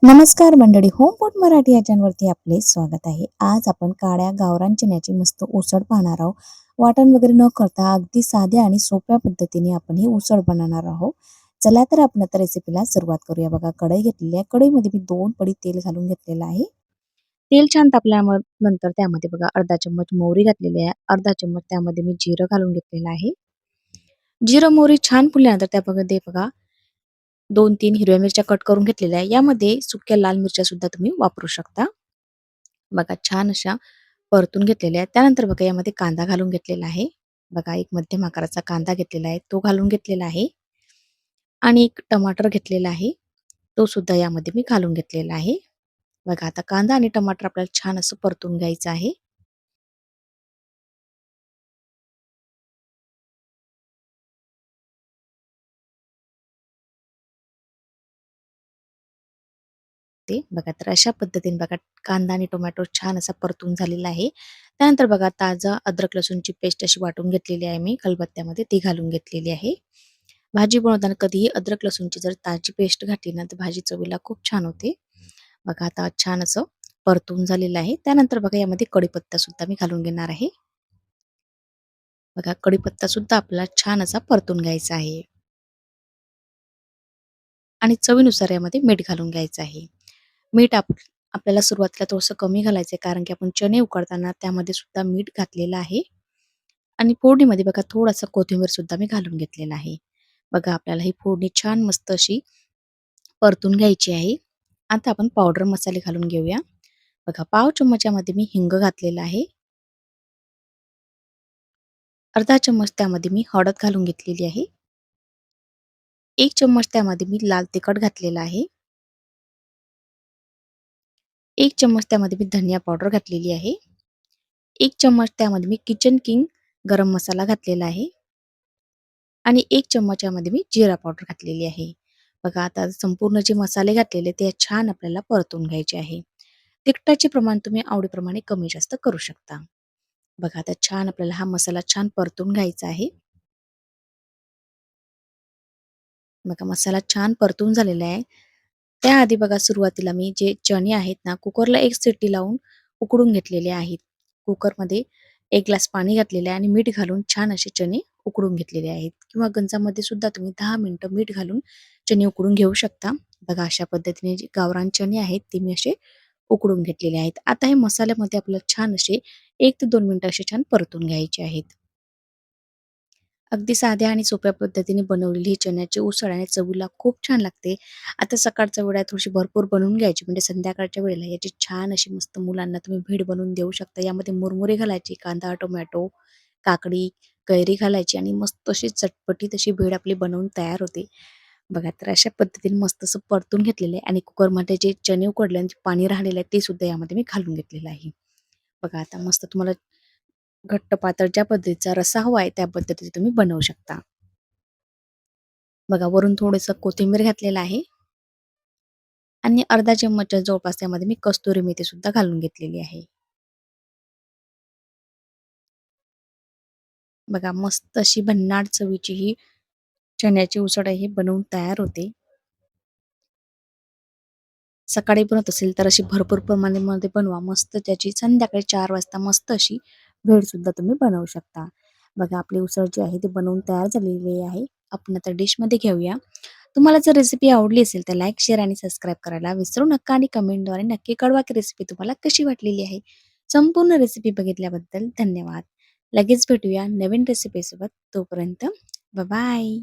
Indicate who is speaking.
Speaker 1: नमस्कार मंडळी, home food Marathi या चॅनलवरती आपले स्वागत आहे. आज आपण काळ्या गावरान चण्याची मस्त उसळ पाहणार आहोत. वाटण वगैरे न करता अगदी साध्या आणि सोप्या पद्धतीने आपण ही उसळ बनवणार आहोत. चला तर आपण आता रेसिपीला सुरुवात करूया. बघा, कढई घेतलेली आहे. कढईमध्ये मी 2 पडी तेल घालून घेतलेलं आहे. तेल छान तापल्यानंतर त्यामध्ये बघा अर्धा चम्मच मोहरी घातलेली आहे. अर्धा चम्मच त्यामध्ये मी जिरं घालून घेतलेलं आहे. जिरं मोहरी छान फुलल्यानंतर त्यामध्ये बघा 2-3 हिरव्या मिरच्या कट करून घेतलेल्या आहे. यामध्ये सुक्या लाल मिरच्या सुद्धा तुम्ही वापरू शकता. बघा छान अशा परतून घेतलेल्या आहेत. त्यानंतर बघा यामध्ये कांदा घालून घेतलेला आहे. बघा एक मध्यम आकाराचा कांदा घेतलेला आहे. तो घालून घेतलेला आहे आणि एक टमाटर घेतलेला आहे. तो सुद्धा यामध्ये मी घालून घेतलेला आहे. बघा आता कांदा आणि टमाटर आपल्याला छान असं परतून घ्यायचं आहे. ते बघा तर अशा पद्धतीने बघा कांदा आणि टोमॅटो छान असा परतून झालेला आहे. त्यानंतर बघा ताजा अद्रक लसूणची पेस्ट अशी वाटून घेतलेली आहे मी खलबत्त्यामध्ये ती घालून घेतलेली आहे. भाजी बनवताना कधीही अद्रक लसूणची जर ताजी पेस्ट घातली ना तर भाजी चवीला खूप छान होते. बघा आता छान असं परतून झालेलं आहे. त्यानंतर बघा यामध्ये कढीपत्ता सुद्धा मी घालून घेणार आहे. बघा कढीपत्ता सुद्धा आपल्याला छान असा परतून घ्यायचा आहे आणि चवीनुसार यामध्ये मीठ घालून घ्यायचं आहे. मीठ आपल्याला सुरुवातीला थोडंसं कमी घालायचं आहे कारण की आपण चणे उकडताना त्यामध्ये सुद्धा मीठ घातलेलं आहे आणि फोडणीमध्ये बघा थोडासा कोथिंबीर सुद्धा मी घालून घेतलेला आहे. बघा आपल्याला ही फोडणी छान मस्त अशी परतून घ्यायची आहे. आता आपण पावडर मसाले घालून घेऊया. बघा पाव चमचामध्ये मी हिंग घातलेला आहे. अर्धा चम्मच त्यामध्ये मी हळद घालून घेतलेली आहे. 1 चम्मच त्यामध्ये मी लाल तिखट घातलेला आहे. 1 चम्मच त्यामध्ये मी धनिया पावडर घातलेली आहे. 1 चम्मच त्यामध्ये मी किचन किंग गरम मसाला घातलेला आहे आणि 1 चम्मच यामध्ये मी जिरा पावडर घातलेली आहे. बघा आता संपूर्ण जे मसाले घातलेले ते छान आपल्याला परतून घ्यायचे आहे. तिखटाचे प्रमाण तुम्ही आवडीप्रमाणे कमी जास्त करू शकता. बघा आता छान आपल्याला हा मसाला छान परतून घ्यायचा आहे. बघा मसाला छान परतून झालेला आहे. त्याआधी बघा सुरुवातीला मी जे चणे आहेत ना कुकरला 1 शिट्टी लावून उकडून घेतलेले आहेत. कुकरमध्ये 1 ग्लास पाणी घातलेले आहे आणि मीठ घालून छान असे चणे उकडून घेतलेले आहेत किंवा गंजामध्ये सुद्धा तुम्ही 10 मिनिटं मीठ घालून चणे उकडून घेऊ शकता. बघा अशा पद्धतीने जे गावरान चणे आहेत ते मी असे उकडून घेतलेले आहेत. आता हे मसाल्यामध्ये आपल्याला छान असे 1 ते 2 मिनिटं असे छान परतून घ्यायचे आहेत. अगदी साध्या आणि सोप्या पद्धतीने बनवलेली ही चण्याची उसळ आणि चवीला खूप छान लागते. आता सकाळच्या वेळेला थोडीशी भरपूर बनवून घ्यायची म्हणजे संध्याकाळच्या वेळेला याची छान अशी मस्त मुलांना तुम्ही भेळ बनवून देऊ शकता. यामध्ये मुरमुरे घालायची, कांदा, टोमॅटो, काकडी, कैरी घालायची आणि मस्त अशी चटपटीत अशी भेळ आपली बनवून तयार होते. बघा तर अशा पद्धतीने मस्त असं परतून घेतलेलं आहे आणि कुकरमध्ये जे चणे उकडले आणि जे पाणी राहिलेलं आहे ते सुद्धा यामध्ये मी घालून घेतलेलं आहे. बघा आता मस्त तुम्हाला घट्ट पातळ ज्या पद्धतीचा रस्सा हवा आहे त्या पद्धतीने तुम्ही बनवू शकता. बघा वरून थोडंसं कोथिंबीर घातलेलं आहे आणि अर्धा चम्मचच्या जवळपास त्यामध्ये मी कस्तुरी मेथी सुद्धा घालून घेतलेली आहे. बघा मस्त अशी भन्नाट चवीची ही चण्याची उसळ आहे ही बनवून तयार होते. सकाळी बनवत असेल तर अशी भरपूर प्रमाणामध्ये बनवा. मस्त त्याची संध्याकाळी 4 वाजता मस्त अशी भेळ सुद्धा तुम्ही बनवू शकता. बघा आपली उसळ जी आहे ती बनवून तयार झालेली आहे. आपण आता डिशमध्ये घेऊया. तुम्हाला जर रेसिपी आवडली असेल तर लाईक, शेअर आणि सबस्क्राईब करायला विसरू नका आणि कमेंटद्वारे नक्की कळवा की रेसिपी तुम्हाला कशी वाटलेली आहे. संपूर्ण रेसिपी बघितल्याबद्दल धन्यवाद. लगेच भेटूया नवीन रेसिपीसोबत. तोपर्यंत बाय.